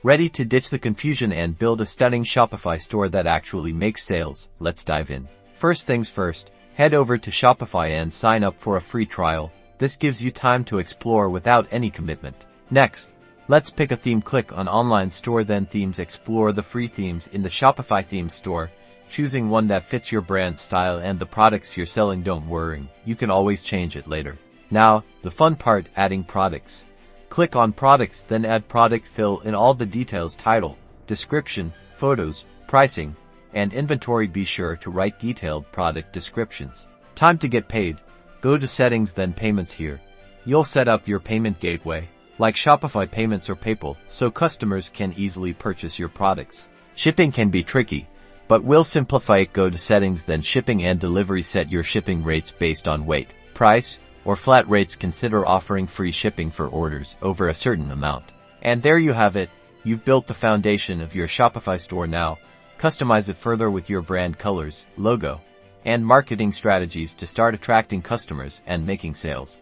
Ready to ditch the confusion and build a stunning Shopify store that actually makes sales? Let's dive in. First things first, head over to Shopify and sign up for a free trial. This gives you time to explore without any commitment. Next, let's pick a theme. Click on Online Store, then Themes. Explore the free themes in the Shopify theme store, choosing one that fits your brand style and the products you're selling. Don't worry, you can always change it later. Now, the fun part, adding products. Click on Products, then add product. Fill in all the details: title, description, photos, pricing, and inventory. Be sure to write detailed product descriptions. Time to get paid. Go to Settings, then Payments. Here, you'll set up your payment gateway, like Shopify Payments or PayPal, so customers can easily purchase your products. Shipping can be tricky, but we'll simplify it. Go to Settings, then Shipping and Delivery. Set your shipping rates based on weight, price, or flat rates. Consider offering free shipping for orders over a certain amount. And there you have it. You've built the foundation of your Shopify store. Now, customize it further with your brand colors, logo, and marketing strategies to start attracting customers and making sales.